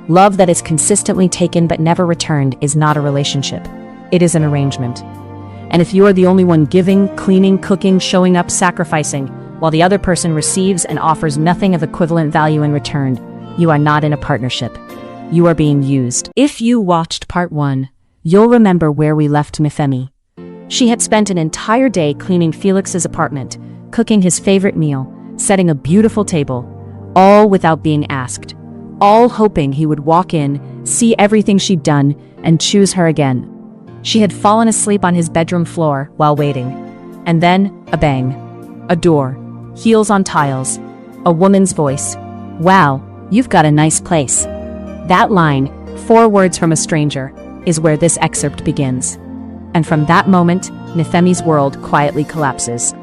Love that is consistently taken but never returned is not a relationship. It is an arrangement. And if you are the only one giving, cleaning, cooking, showing up, sacrificing, while the other person receives and offers nothing of equivalent value in return, you are not in a partnership. You are being used. If you watched part 1, you'll remember where we left Nifemi. She had spent an entire day cleaning Felix's apartment, cooking his favorite meal, setting a beautiful table, all without being asked, all hoping he would walk in, see everything she'd done, and choose her again. She had fallen asleep on his bedroom floor while waiting. And then, a bang. A door. Heels on tiles. A woman's voice. "Wow, you've got a nice place." That line, 4 words from a stranger, is where this excerpt begins. And from that moment, Nifemi's world quietly collapses.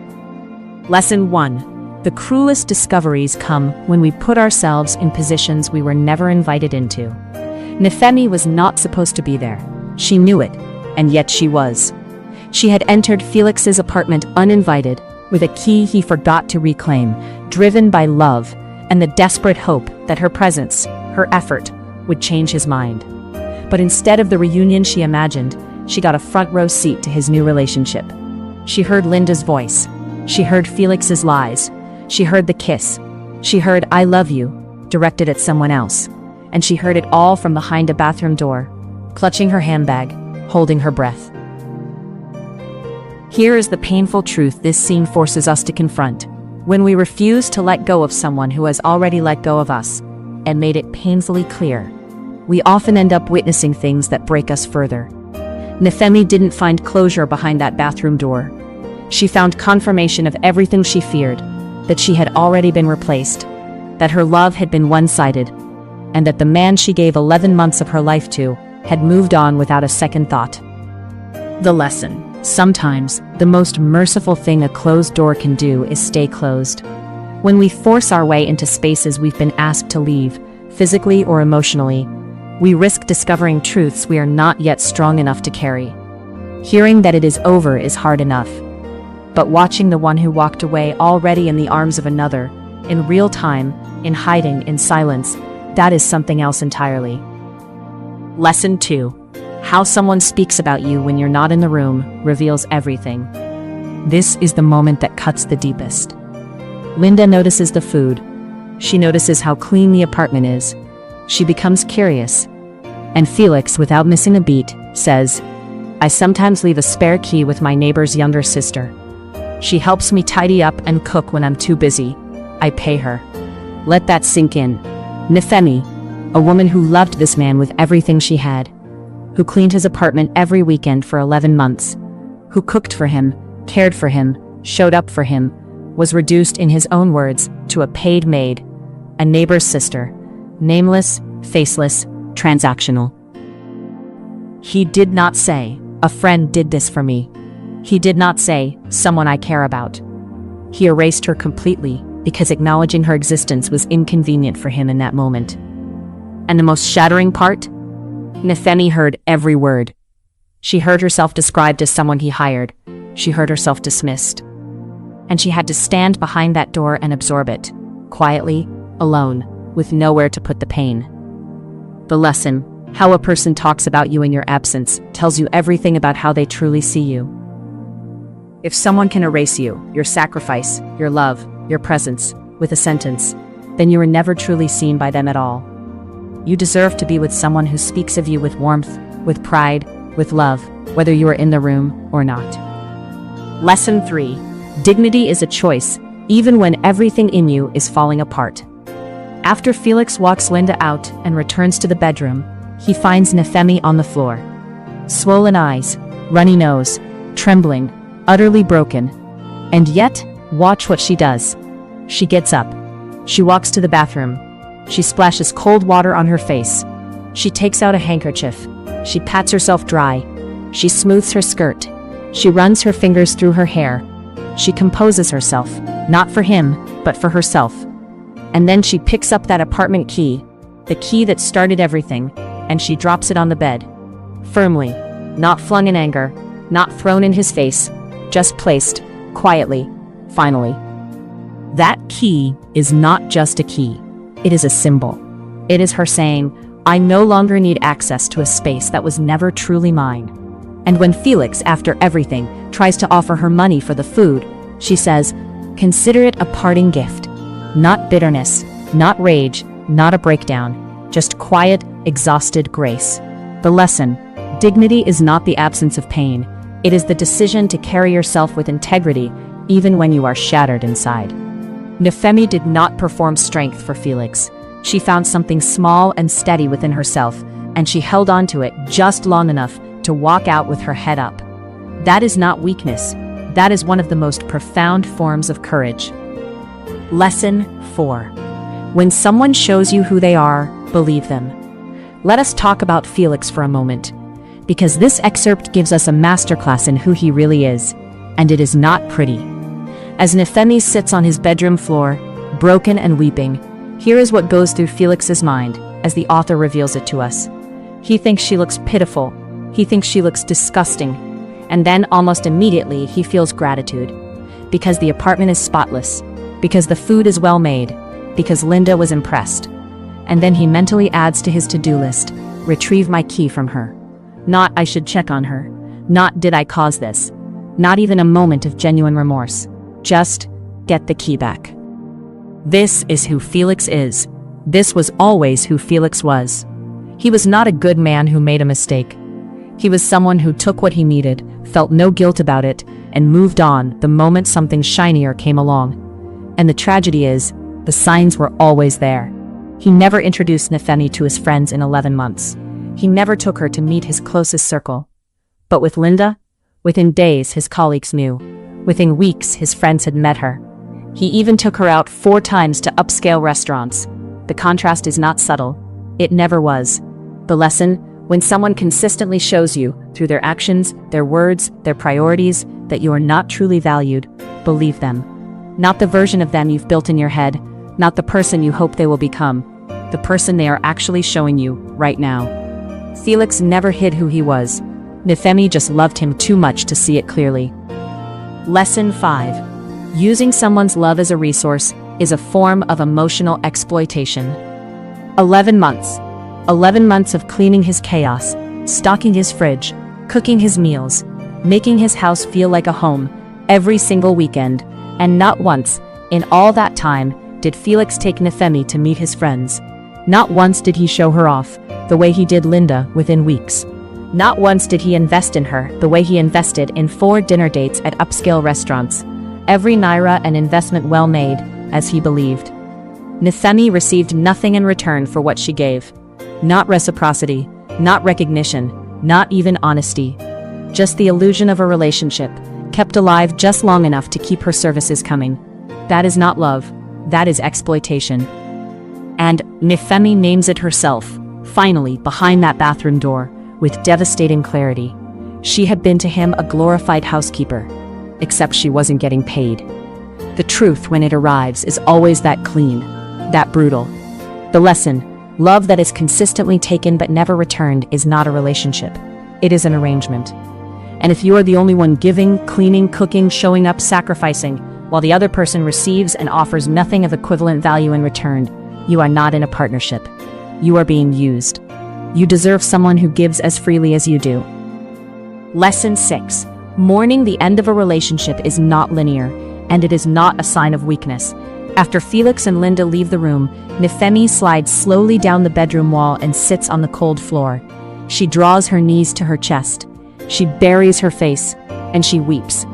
Lesson 1. The cruelest discoveries come when we put ourselves in positions we were never invited into. Nifemi was not supposed to be there. She knew it, and yet she was. She had entered Felix's apartment uninvited, with a key he forgot to reclaim, driven by love and the desperate hope that her presence, her effort, would change his mind. But instead of the reunion she imagined, she got a front-row seat to his new relationship. She heard Linda's voice. She heard Felix's lies. She heard the kiss. She heard "I love you," directed at someone else. And she heard it all from behind a bathroom door, clutching her handbag, holding her breath. Here is the painful truth this scene forces us to confront. When we refuse to let go of someone who has already let go of us, and made it painfully clear, we often end up witnessing things that break us further. Nifemi didn't find closure behind that bathroom door. She found confirmation of everything she feared, that she had already been replaced, that her love had been one-sided, and that the man she gave 11 months of her life to had moved on without a second thought. The lesson. Sometimes, the most merciful thing a closed door can do is stay closed. When we force our way into spaces we've been asked to leave, physically or emotionally, we risk discovering truths we are not yet strong enough to carry. Hearing that it is over is hard enough. But watching the one who walked away already in the arms of another, in real time, in hiding, in silence, that is something else entirely. Lesson 2. How someone speaks about you when you're not in the room reveals everything. This is the moment that cuts the deepest. Linda notices the food. She notices how clean the apartment is. She becomes curious. And Felix, without missing a beat, says, "I sometimes leave a spare key with my neighbor's younger sister. She helps me tidy up and cook when I'm too busy. I pay her." Let that sink in. Nifemi, a woman who loved this man with everything she had, who cleaned his apartment every weekend for 11 months, who cooked for him, cared for him, showed up for him, was reduced, in his own words, to a paid maid, a neighbor's sister, nameless, faceless, transactional. He did not say, "A friend did this for me." He did not say, "Someone I care about." He erased her completely because acknowledging her existence was inconvenient for him in that moment. And the most shattering part? Nifemi heard every word. She heard herself described as someone he hired. She heard herself dismissed. And she had to stand behind that door and absorb it, quietly, alone, with nowhere to put the pain. The lesson: how a person talks about you in your absence tells you everything about how they truly see you. If someone can erase you, your sacrifice, your love, your presence, with a sentence, then you were never truly seen by them at all. You deserve to be with someone who speaks of you with warmth, with pride, with love, whether you are in the room or not. Lesson 3. Dignity is a choice, even when everything in you is falling apart. After Felix walks Linda out and returns to the bedroom, he finds Nifemi on the floor. Swollen eyes, runny nose, trembling, utterly broken. And yet, watch what she does. She gets up. She walks to the bathroom. She splashes cold water on her face. She takes out a handkerchief. She pats herself dry. She smooths her skirt. She runs her fingers through her hair. She composes herself, not for him, but for herself. And then she picks up that apartment key, the key that started everything, and she drops it on the bed. Firmly, not flung in anger, not thrown in his face, just placed, quietly, finally. That key is not just a key. It is a symbol. It is her saying, I no longer need access to a space that was never truly mine. And when Felix, after everything, tries to offer her money for the food, she says, "Consider it a parting gift." Not bitterness, not rage, not a breakdown, just quiet, exhausted grace. The lesson: dignity is not the absence of pain. It is the decision to carry yourself with integrity, even when you are shattered inside. Nifemi did not perform strength for Felix. She found something small and steady within herself, and she held on to it just long enough to walk out with her head up. That is not weakness. That is one of the most profound forms of courage. Lesson 4. When someone shows you who they are, believe them. Let us talk about Felix for a moment, because this excerpt gives us a masterclass in who he really is, and it is not pretty. As Nifemi sits on his bedroom floor, broken and weeping, here is what goes through Felix's mind as the author reveals it to us. He thinks she looks pitiful. He thinks she looks disgusting. And then almost immediately he feels gratitude. Because the apartment is spotless. Because the food is well made. Because Linda was impressed. And then he mentally adds to his to-do list, retrieve my key from her. Not I should check on her. Not did I cause this. Not even a moment of genuine remorse. Just get the key back. This is who Felix is. This was always who Felix was. He was not a good man who made a mistake. He was someone who took what he needed, felt no guilt about it, and moved on the moment something shinier came along. And the tragedy is, the signs were always there. He never introduced Nifemi to his friends in 11 months. He never took her to meet his closest circle. But with Linda, within days his colleagues knew. Within weeks his friends had met her. He even took her out 4 times to upscale restaurants. The contrast is not subtle. It never was. The lesson: when someone consistently shows you, through their actions, their words, their priorities, that you are not truly valued, believe them. Not the version of them you've built in your head, not the person you hope they will become, the person they are actually showing you right now. Felix never hid who he was. Nifemi just loved him too much to see it clearly. Lesson 5. Using someone's love as a resource is a form of emotional exploitation. 11 months. 11 months of cleaning his chaos, stocking his fridge, cooking his meals, making his house feel like a home, every single weekend, and not once, in all that time, did Felix take Nifemi to meet his friends. Not once did he show her off, the way he did Linda within weeks. Not once did he invest in her, the way he invested in 4 dinner dates at upscale restaurants. Every naira an investment well made, as he believed. Nifemi received nothing in return for what she gave. Not reciprocity, not recognition, not even honesty. Just the illusion of a relationship, kept alive just long enough to keep her services coming. That is not love, that is exploitation. And Nifemi names it herself, finally, behind that bathroom door, with devastating clarity. She had been to him a glorified housekeeper, except she wasn't getting paid. The truth, when it arrives, is always that clean, that brutal. The lesson: love that is consistently taken but never returned is not a relationship. It is an arrangement. And if you are the only one giving, cleaning, cooking, showing up, sacrificing, while the other person receives and offers nothing of equivalent value in return, you are not in a partnership. You are being used. You deserve someone who gives as freely as you do. Lesson 6. Mourning the end of a relationship is not linear, and it is not a sign of weakness. After Felix and Linda leave the room, Nifemi slides slowly down the bedroom wall and sits on the cold floor. She draws her knees to her chest. She buries her face, and she weeps.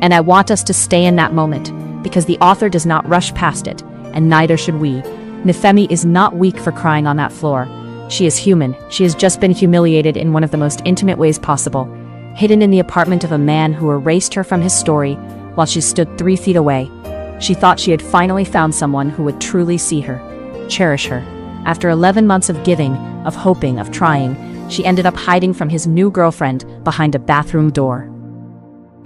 And I want us to stay in that moment, because the author does not rush past it, and neither should we. Nifemi is not weak for crying on that floor. She is human. She has just been humiliated in one of the most intimate ways possible, hidden in the apartment of a man who erased her from his story while she stood 3 feet away. She thought she had finally found someone who would truly see her, cherish her. After 11 months of giving, of hoping, of trying, she ended up hiding from his new girlfriend behind a bathroom door.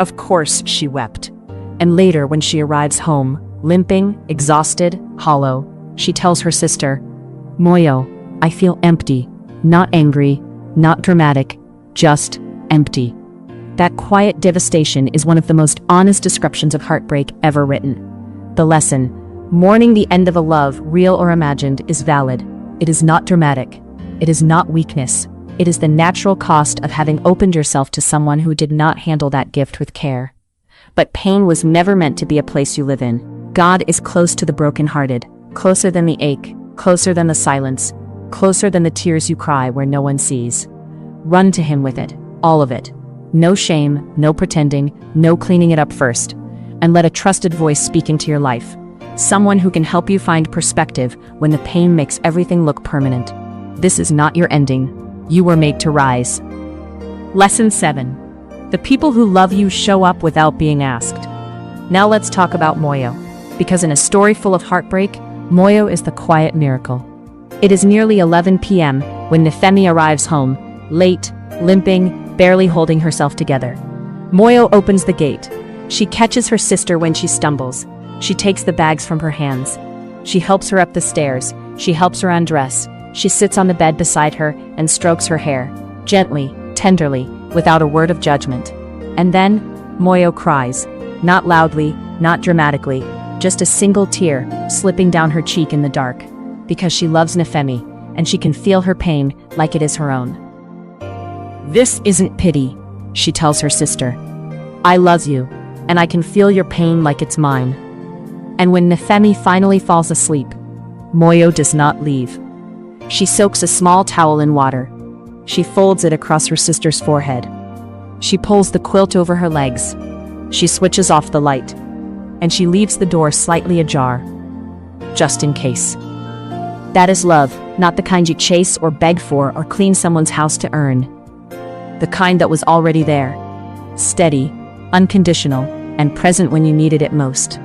Of course, she wept. And later, when she arrives home, limping, exhausted, hollow, she tells her sister, "Moyo, I feel empty, not angry, not dramatic, just empty." That quiet devastation is one of the most honest descriptions of heartbreak ever written. The lesson: mourning the end of a love, real or imagined, is valid. It is not dramatic. It is not weakness. It is the natural cost of having opened yourself to someone who did not handle that gift with care. But pain was never meant to be a place you live in. God is close to the brokenhearted, closer than the ache, closer than the silence, closer than the tears you cry where no one sees. Run to him with it, all of it. No shame, no pretending, no cleaning it up first. And let a trusted voice speak into your life. Someone who can help you find perspective when the pain makes everything look permanent. This is not your ending. You were made to rise. Lesson 7. The people who love you show up without being asked. Now let's talk about Moyo. Because in a story full of heartbreak, Moyo is the quiet miracle. It is nearly 11 p.m. when Nifemi arrives home, late, limping, barely holding herself together. Moyo opens the gate. She catches her sister when she stumbles. She takes the bags from her hands. She helps her up the stairs. She helps her undress. She sits on the bed beside her and strokes her hair, gently, tenderly, without a word of judgment. And then, Moyo cries. Not loudly, not dramatically, just a single tear slipping down her cheek in the dark. Because she loves Nifemi, and she can feel her pain like it is her own. This isn't pity, she tells her sister. I love you, and I can feel your pain like it's mine. And when Nifemi finally falls asleep, Moyo does not leave. She soaks a small towel in water. She folds it across her sister's forehead. She pulls the quilt over her legs. She switches off the light. And she leaves the door slightly ajar. Just in case. That is love, not the kind you chase or beg for or clean someone's house to earn. The kind that was already there. Steady, unconditional, and present when you needed it most.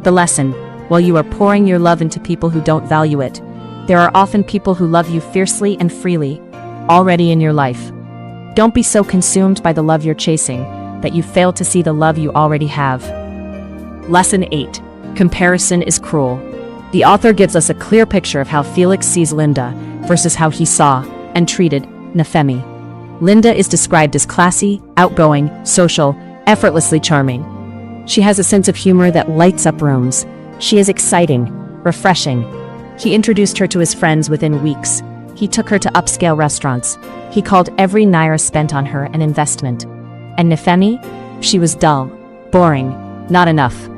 The lesson: while you are pouring your love into people who don't value it, there are often people who love you fiercely and freely, already in your life. Don't be so consumed by the love you're chasing that you fail to see the love you already have. Lesson 8. Comparison is cruel. The author gives us a clear picture of how Felix sees Linda versus how he saw and treated Nifemi. Linda is described as classy, outgoing, social, effortlessly charming. She has a sense of humor that lights up rooms. She is exciting, refreshing. He introduced her to his friends within weeks. He took her to upscale restaurants. He called every naira spent on her an investment. And Nifemi? She was dull, boring, not enough.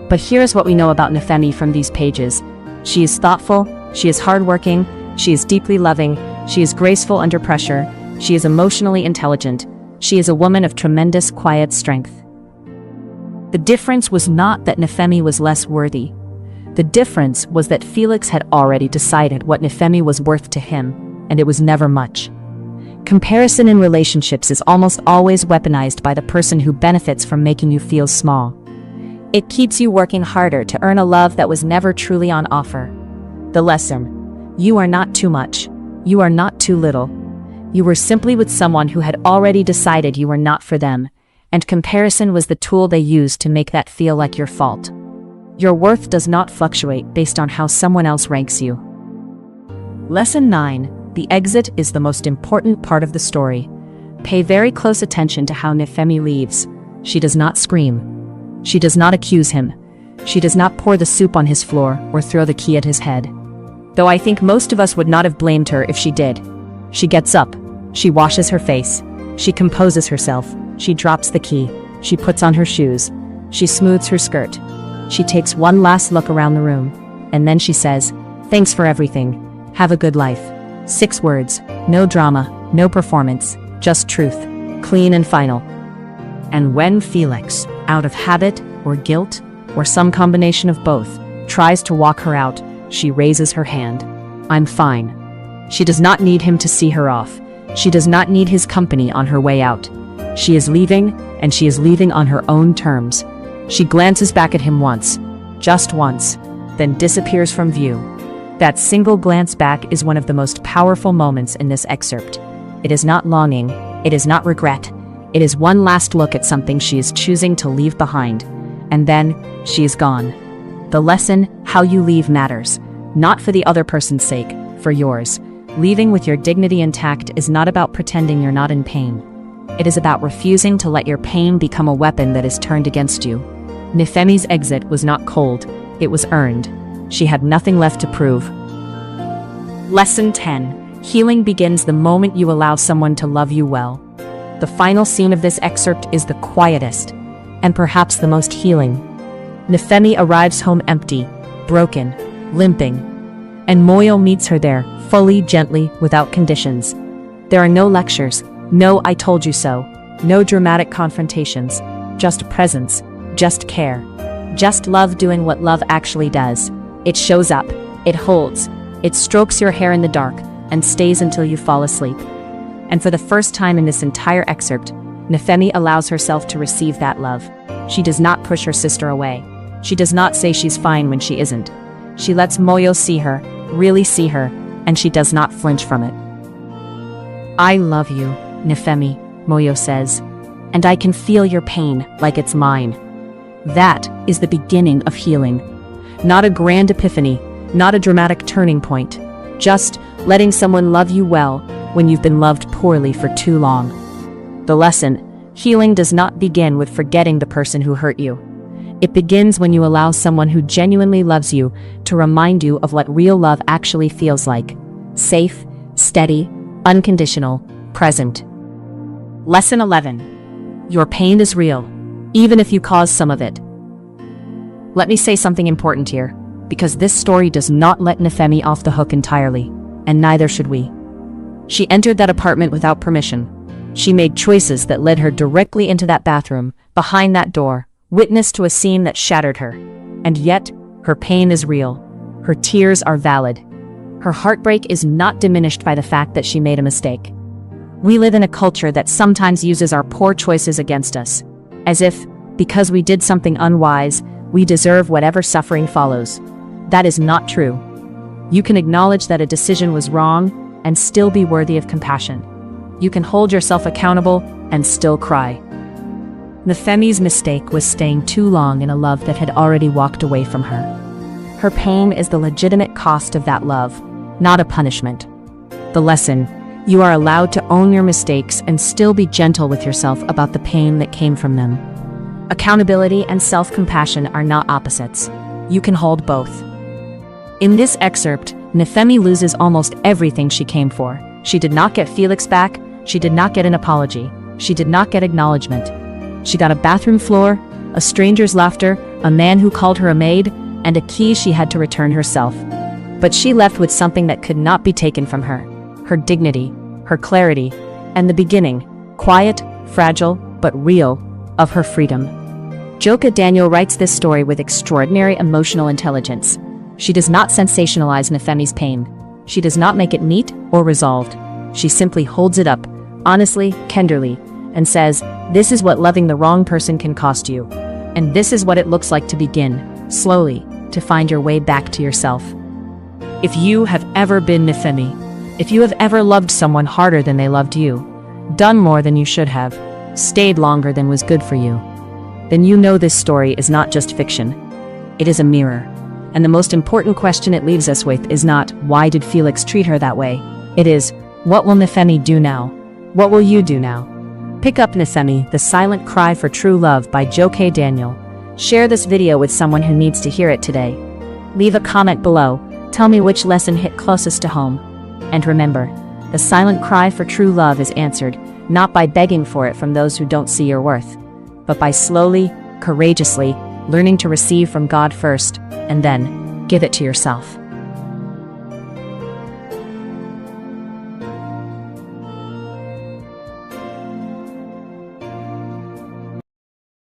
But here's what we know about Nifemi from these pages. She is thoughtful, she is hardworking, she is deeply loving, she is graceful under pressure, she is emotionally intelligent, she is a woman of tremendous quiet strength. The difference was not that Nifemi was less worthy. The difference was that Felix had already decided what Nifemi was worth to him, and it was never much. Comparison in relationships is almost always weaponized by the person who benefits from making you feel small. It keeps you working harder to earn a love that was never truly on offer. The lesson: you are not too much. You are not too little. You were simply with someone who had already decided you were not for them, and comparison was the tool they used to make that feel like your fault. Your worth does not fluctuate based on how someone else ranks you. Lesson 9. The exit is the most important part of the story. Pay very close attention to how Nifemi leaves. She does not scream. She does not accuse him. She does not pour the soup on his floor or throw the key at his head. Though I think most of us would not have blamed her if she did. She gets up. She washes her face. She composes herself. She drops the key. She puts on her shoes. She smooths her skirt. She takes one last look around the room, and then she says, "Thanks for everything. Have a good life." 6 words, no drama, no performance, just truth, clean and final. And when Felix, out of habit or guilt, or some combination of both, tries to walk her out, she raises her hand. "I'm fine." She does not need him to see her off. She does not need his company on her way out. She is leaving, and she is leaving on her own terms. She glances back at him once, just once, then disappears from view. That single glance back is one of the most powerful moments in this excerpt. It is not longing, it is not regret, it is one last look at something she is choosing to leave behind. And then, she is gone. The lesson: how you leave matters. Not for the other person's sake, for yours. Leaving with your dignity intact is not about pretending you're not in pain. It is about refusing to let your pain become a weapon that is turned against you. Nifemi's exit was not cold, it was earned. She had nothing left to prove. Lesson 10. Healing begins the moment you allow someone to love you well. The final scene of this excerpt is the quietest, and perhaps the most healing. Nifemi arrives home empty, broken, limping, and Moyo meets her there, fully, gently, without conditions. There are no lectures, no "I told you so," no dramatic confrontations, just presence, just care, just love doing what love actually does. It shows up, it holds, it strokes your hair in the dark, and stays until you fall asleep. And for the first time in this entire excerpt, Nifemi allows herself to receive that love. She does not push her sister away. She does not say she's fine when she isn't. She lets Moyo see her, really see her, and she does not flinch from it. "I love you, Nifemi," Moyo says, "and I can feel your pain like it's mine." That is the beginning of healing. Not a grand epiphany, not a dramatic turning point, just letting someone love you well when you've been loved poorly for too long. The lesson: healing does not begin with forgetting the person who hurt you. It begins when you allow someone who genuinely loves you to remind you of what real love actually feels like: safe, steady, unconditional, present. Lesson 11. Your pain is real, even if you cause some of it. Let me say something important here, because this story does not let Nifemi off the hook entirely, and neither should we. She entered that apartment without permission. She made choices that led her directly into that bathroom, behind that door, witness to a scene that shattered her. And yet, her pain is real. Her tears are valid. Her heartbreak is not diminished by the fact that she made a mistake. We live in a culture that sometimes uses our poor choices against us, as if, because we did something unwise, we deserve whatever suffering follows. That is not true. You can acknowledge that a decision was wrong and still be worthy of compassion. You can hold yourself accountable and still cry. Nifemi's mistake was staying too long in a love that had already walked away from her. Her pain is the legitimate cost of that love, not a punishment. The lesson: you are allowed to own your mistakes and still be gentle with yourself about the pain that came from them. Accountability and self-compassion are not opposites. You can hold both. In this excerpt, Nifemi loses almost everything she came for. She did not get Felix back. She did not get an apology. She did not get acknowledgement. She got a bathroom floor, a stranger's laughter, a man who called her a maid, and a key she had to return herself. But she left with something that could not be taken from her: her dignity, her clarity, and the beginning, quiet, fragile, but real, of her freedom. Joka Daniel writes this story with extraordinary emotional intelligence. She does not sensationalize Nifemi's pain. She does not make it neat or resolved. She simply holds it up, honestly, tenderly, and says, "This is what loving the wrong person can cost you. And this is what it looks like to begin, slowly, to find your way back to yourself." If you have ever been Nifemi, if you have ever loved someone harder than they loved you, done more than you should have, stayed longer than was good for you, then you know this story is not just fiction. It is a mirror. And the most important question it leaves us with is not, why did Felix treat her that way? It is, what will Nifemi do now? What will you do now? Pick up Nifemi, The Silent Cry for True Love by Joka Daniel. Share this video with someone who needs to hear it today. Leave a comment below. Tell me which lesson hit closest to home. And remember, the silent cry for true love is answered, not by begging for it from those who don't see your worth, but by slowly, courageously, learning to receive from God first, and then give it to yourself.